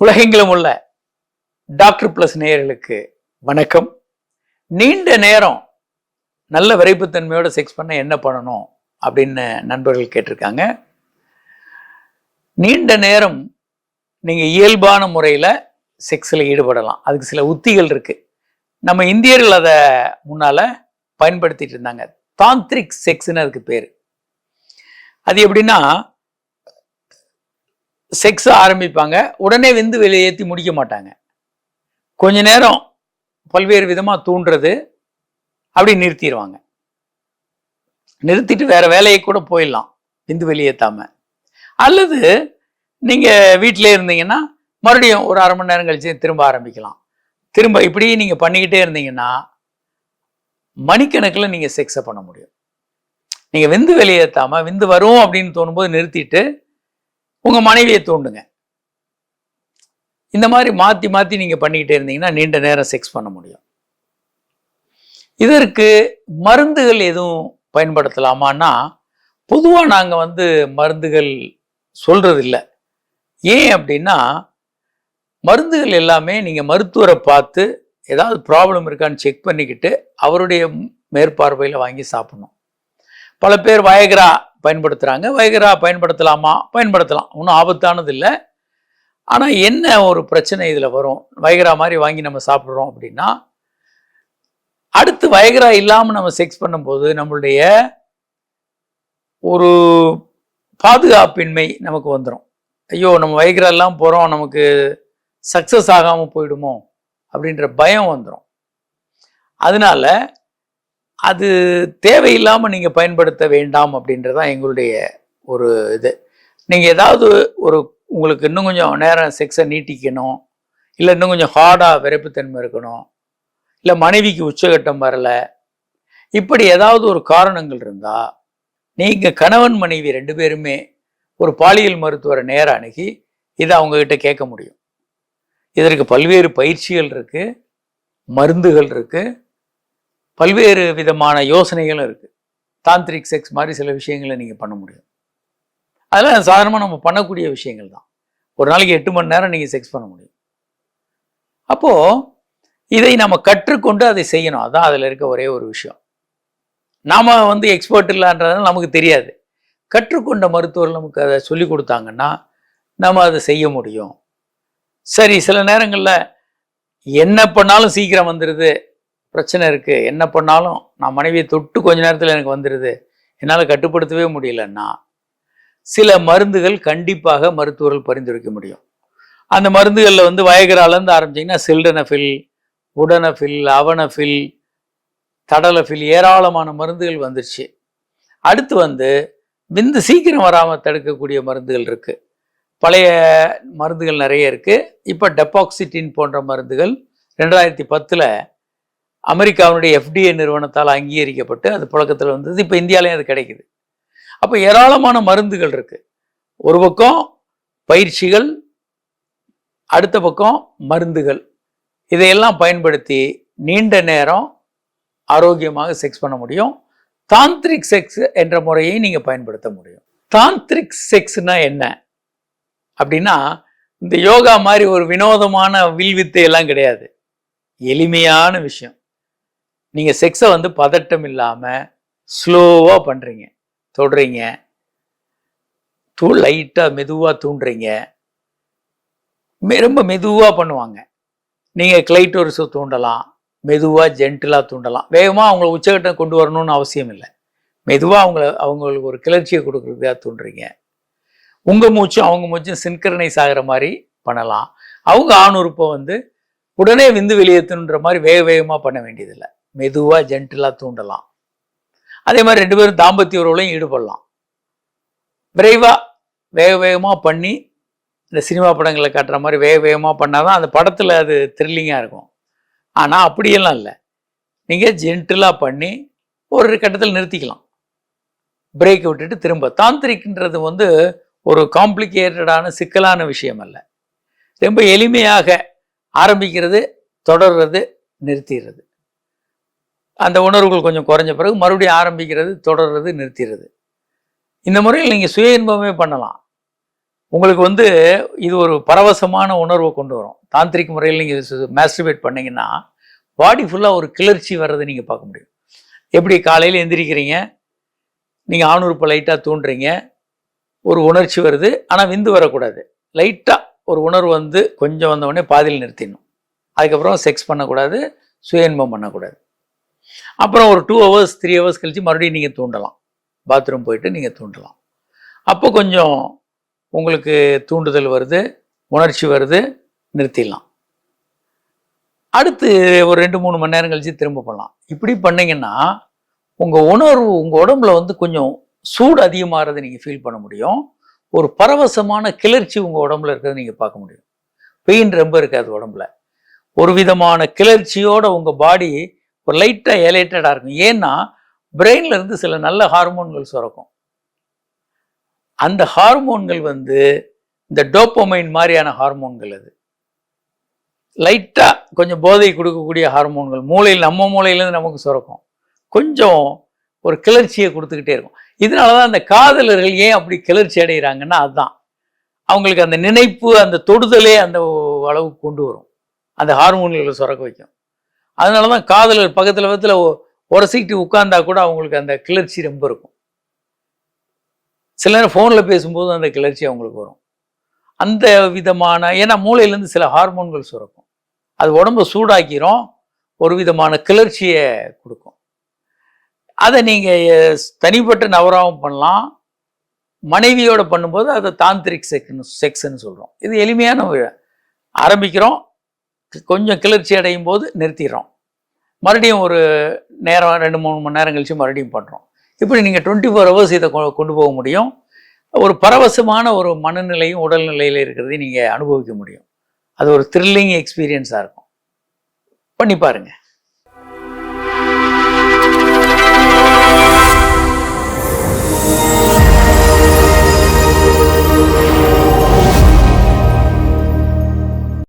உலகெங்கிலும் உள்ள doctor plus நேயர்களுக்கு வணக்கம். நீண்ட நேரம் நல்ல விரைப்புத்தன்மையோட செக்ஸ் பண்ண என்ன பண்ணணும் அப்படின்னு நண்பர்கள் கேட்டிருக்காங்க. நீண்ட நேரம் நீங்க இயல்பான முறையில செக்ஸில் ஈடுபடலாம். அதுக்கு சில உத்திகள் இருக்கு. நம்ம இந்தியர்கள் அதை முன்னால பயன்படுத்திட்டு இருந்தாங்க. தாந்திரிக் செக்ஸ்ன்னு அதுக்கு பேரு. அது எப்படின்னா, செக்ஸ் ஆரம்பிப்பாங்க, உடனே விந்து வெளியேற்றி முடிக்க மாட்டாங்க. கொஞ்ச நேரம் பல்வேறு விதமா தூண்டுறது, அப்படி நிறுத்திடுவாங்க. நிறுத்திட்டு வேற வேலையை கூட போயிடலாம் விந்து வெளியேற்றாம. அல்லது நீங்க வீட்டிலே இருந்தீங்கன்னா மறுபடியும் ஒரு அரை மணி நேரம் கழிச்சு திரும்ப ஆரம்பிக்கலாம். திரும்ப இப்படி நீங்க பண்ணிக்கிட்டே இருந்தீங்கன்னா மணிக்கணக்கில் நீங்க செக்ஸை பண்ண முடியும். நீங்க விந்து வெளியேற்றாம விந்து வரும் அப்படின்னு தோணும்போது நிறுத்திட்டு உங்க மனைவியை தூண்டுங்க. இந்த மாதிரி மாத்தி மாத்தி நீங்க பண்ணிக்கிட்டே இருந்தீங்கன்னா நீண்ட நேரம் செக்ஸ் பண்ண முடியும். இதற்கு மருந்துகள் எதுவும் பயன்படுத்தலாமான்னா, பொதுவா நாங்க மருந்துகள் சொல்றது இல்லை. ஏன் அப்படின்னா, மருந்துகள் எல்லாமே நீங்க மருத்துவரை பார்த்து ஏதாவது ப்ராப்ளம் இருக்கான்னு செக் பண்ணிக்கிட்டு அவருடைய மேற்பார்வையில் வாங்கி சாப்பிடணும். பல பேர் வயகரா பயன்படுத்துறாங்க. வயகரா பயன்படுத்தலாமா? பயன்படுத்தலாம், ஒன்றும் ஆபத்தானது இல்லை. ஆனால் என்ன ஒரு பிரச்சனை இதில் வரும், வயகரா மாதிரி வாங்கி நம்ம சாப்பிட்றோம் அப்படின்னா, அடுத்து வயகரா இல்லாமல் நம்ம செக்ஸ் பண்ணும்போது நம்மளுடைய ஒரு பாதுகாப்பின்மை நமக்கு வந்துடும். ஐயோ, நம்ம வயகரா எல்லாம் போகிறோம், நமக்கு சக்ஸஸ் ஆகாமல் போயிடுமோ அப்படின்ற பயம் வந்துடும். அதனால அது தேவையில்லாமல் நீங்கள் பயன்படுத்த வேண்டாம் அப்படின்றதான் எங்களுடைய ஒரு இது. நீங்கள் ஏதாவது ஒரு உங்களுக்கு இன்னும் கொஞ்சம் நேரம் செக்ஸை நீட்டிக்கணும், இல்லை இன்னும் கொஞ்சம் ஹார்டாக விரைப்புத்தன்மை இருக்கணும், இல்லை மனைவிக்கு உச்சகட்டம் வரலை, இப்படி ஏதாவது ஒரு காரணங்கள் இருந்தால் நீங்கள் கணவன் மனைவி ரெண்டு பேருமே ஒரு பாலியல் மருத்துவரை நேராக அணுகி இதை அவங்கக்கிட்ட கேட்க முடியும். இதற்கு பல்வேறு பயிற்சிகள் இருக்குது, மருந்துகள் இருக்குது, பல்வேறு விதமான யோசனைகளும் இருக்குது. தாந்திரிக் செக்ஸ் மாதிரி சில விஷயங்களை நீங்கள் பண்ண முடியும். அதெல்லாம் சாதாரணமாக நம்ம பண்ணக்கூடிய விஷயங்கள் தான். ஒரு நாளைக்கு 8 மணி நேரம் நீங்கள் செக்ஸ் பண்ண முடியும். அப்போது இதை நம்ம கற்றுக்கொண்டு அதை செய்யணும். அதுதான் அதில் இருக்க ஒரே ஒரு விஷயம். நாம் எக்ஸ்பர்ட் இல்லைன்றதுனால நமக்கு தெரியாது. கற்றுக்கொண்ட மருத்துவர்கள் நமக்கு அதை சொல்லி கொடுத்தாங்கன்னா நம்ம அதை செய்ய முடியும். சரி, சில நேரங்களில் என்ன பண்ணாலும் சீக்கிரம் வந்துடுது, பிரச்சனை இருக்குது, என்ன பண்ணாலும் நான் மனைவியை தொட்டு கொஞ்ச நேரத்தில் எனக்கு வந்துடுது, என்னால் கட்டுப்படுத்தவே முடியலன்னா சில மருந்துகள் கண்டிப்பாக மருத்துவர்கள் பரிந்துரைக்க முடியும். அந்த மருந்துகளில் வயகராலேருந்து ஆரம்பிச்சிங்கன்னா சில்டனஃபில், உடனஃபில், அவனஃபில், தடலஃபில், ஏராளமான மருந்துகள் வந்துருச்சு. அடுத்து விந்து சீக்கிரம் வராமல் தடுக்கக்கூடிய மருந்துகள் இருக்குது. பழைய மருந்துகள் நிறைய இருக்குது. இப்போ டெபாக்சிட்டின் போன்ற மருந்துகள் 2010 அமெரிக்காவுடைய FDA நிறுவனத்தால் அங்கீகரிக்கப்பட்டு அது புழக்கத்தில் வந்தது. இப்போ இந்தியாவிலையும் அது கிடைக்குது. அப்போ ஏராளமான மருந்துகள் இருக்குது. ஒரு பக்கம் பயிற்சிகள், அடுத்த பக்கம் மருந்துகள். இதையெல்லாம் பயன்படுத்தி நீண்ட நேரம் ஆரோக்கியமாக செக்ஸ் பண்ண முடியும். தாந்திரிக் செக்ஸ் என்ற முறையை நீங்கள் பயன்படுத்த முடியும். தாந்திரிக் செக்ஸ்னா என்ன அப்படின்னா, இந்த யோகா மாதிரி ஒரு வினோதமான வில்வித்தை எல்லாம் கிடையாது. எளிமையான விஷயம். நீங்கள் செக்ஸை பதட்டம் இல்லாமல் ஸ்லோவாக பண்ணுறீங்க, தொடுறீங்க, லைட்டாக மெதுவாக தூண்டுறீங்க. ரொம்ப மெதுவாக பண்ணுவாங்க. நீங்கள் கிளைட்டோரிஸை தூண்டலாம், மெதுவாக ஜென்டிலாக தூண்டலாம். வேகமாக அவங்கள உச்சகட்டம் கொண்டு வரணும்னு அவசியம் இல்லை. மெதுவாக அவங்களுக்கு ஒரு கிளர்ச்சியை கொடுக்குறதுக்காக தூண்டுறீங்க. உங்கள் மூச்சும் அவங்க மூச்சும் சின்க்ரனைஸ் ஆகிற மாதிரி பண்ணலாம். அவங்க ஆணுறுப்பை உடனே விந்து வெளியேற்றணுன்ற மாதிரி வேகமாக பண்ண வேண்டியதில்லை. மெதுவாக ஜென்டிலாக தூண்டலாம். அதே மாதிரி ரெண்டு பேரும் தாம்பத்திய உறவுலையும் ஈடுபடலாம். விரைவாக வேகமாக பண்ணி, இந்த சினிமா படங்களில் காட்டுற மாதிரி வேகமாக பண்ணால் தான் அந்த படத்தில் அது த்ரில்லிங்காக இருக்கும். ஆனால் அப்படியெல்லாம் இல்லை. நீங்கள் ஜென்டிலாக பண்ணி ஒரு கட்டத்தில் நிறுத்திக்கலாம், பிரேக் விட்டுட்டு திரும்ப. தாந்திரிக்ன்றது ஒரு காம்ப்ளிகேட்டடான சிக்கலான விஷயம் அல்ல. ரொம்ப எளிமையாக ஆரம்பிக்கிறது, தொடர்றது, நிறுத்திடுறது. அந்த உணர்வுகள் கொஞ்சம் குறைஞ்ச பிறகு மறுபடியும் ஆரம்பிக்கிறது, தொடர்றது, நிறுத்திடுறது. இந்த முறையில் நீங்கள் சுய இன்பமே பண்ணலாம். உங்களுக்கு வந்து இது ஒரு பரவசமான உணர்வை கொண்டு வரும். தாந்திரிக் முறையில் நீங்கள் மாஸ்டர்பேட் பண்ணீங்கன்னா பாடி ஃபுல்லாக ஒரு கிளர்ச்சி வர்றதை நீங்கள் பார்க்க முடியும். எப்படி காலையில் எந்திரிக்கிறீங்க, நீங்கள் ஆணுறுப்பை லைட்டாக தூண்டுறீங்க, ஒரு உணர்ச்சி வருது, ஆனால் விந்து வரக்கூடாது. லைட்டாக ஒரு உணர்வு வந்து கொஞ்சம் வந்தவுடனே பாதியில் நிறுத்திடணும். அதுக்கப்புறம் செக்ஸ் பண்ணக்கூடாது, சுய இன்பம் பண்ணக்கூடாது. அப்புறம் ஒரு 2 hours 3 hours கழித்து மறுபடியும் நீங்கள் தூண்டலாம். பாத்ரூம் போயிட்டு நீங்கள் தூண்டலாம். அப்போ கொஞ்சம் உங்களுக்கு தூண்டுதல் வருது, உணர்ச்சி வருது, நிறுத்திடலாம். அடுத்து ஒரு 2-3 மணி நேரம் கழித்து திரும்ப பண்ணலாம். இப்படி பண்ணிங்கன்னா உங்கள் உணர்வு உங்கள் உடம்புல வந்து கொஞ்சம் சூடு அதிகமாகிறத நீங்கள் ஃபீல் பண்ண முடியும். ஒரு பரவசமான கிளர்ச்சி உங்கள் உடம்புல இருக்கிறத நீங்கள் பார்க்க முடியும். பெயின் ரொம்ப இருக்காது உடம்புல. ஒரு விதமான கிளர்ச்சியோட உங்கள் பாடி ஒரு லைட்டாக எலேட்டடாக இருக்கும். ஏன்னா பிரெயின்ல இருந்து சில நல்ல ஹார்மோன்கள் சுரக்கும். அந்த ஹார்மோன்கள் வந்து இந்த டோப்பமைன் மாதிரியான ஹார்மோன்கள். அது லைட்டாக கொஞ்சம் போதை கொடுக்கக்கூடிய ஹார்மோன்கள் மூளையில், நம்ம மூளையிலேருந்து நமக்கு சுரக்கும். கொஞ்சம் ஒரு கிளர்ச்சியை கொடுத்துக்கிட்டே இருக்கும். இதனால தான் அந்த காதலர்கள் ஏன் அப்படி கிளர்ச்சி அடைகிறாங்கன்னா அதுதான். அவங்களுக்கு அந்த நினைப்பு, அந்த தொடுதலே அந்த அளவுக்கு கொண்டு வரும். அந்த ஹார்மோன்களை சுரக்க வைக்கும். அதனால தான் காதலர் பக்கத்தில் உரசிக்கிட்டு உட்கார்ந்தா கூட அவங்களுக்கு அந்த கிளர்ச்சி ரொம்ப இருக்கும். சில நேரம் ஃபோனில் பேசும்போது அந்த கிளர்ச்சி அவங்களுக்கு வரும். அந்த விதமான, ஏன்னா மூளையிலேருந்து சில ஹார்மோன்கள் சுரக்கும். அது உடம்பை சூடாக்கிறோம், ஒரு விதமான கிளர்ச்சியை கொடுக்கும். அதை நீங்கள் தனிப்பட்ட நபராகவும் பண்ணலாம், மனைவியோடு பண்ணும்போது அதை தாந்திரிக் செக்ஸ்ன்னு சொல்கிறோம். இது எளிமையான ஆரம்பிக்கிறோம், கொஞ்சம் கிளர்ச்சி அடையும் போது நிறுத்திடுறோம், மறுபடியும் ஒரு நேரம் 2-3 மணி நேரம் கழித்து மறுபடியும் பண்ணுறோம். இப்படி நீங்கள் 24 hours இதை கொண்டு போக முடியும். ஒரு பரவசமான ஒரு மனநிலையும் உடல்நிலையில் இருக்கிறதையும் நீங்கள் அனுபவிக்க முடியும். அது ஒரு த்ரில்லிங் எக்ஸ்பீரியன்ஸாக இருக்கும். பண்ணி பாருங்கள்.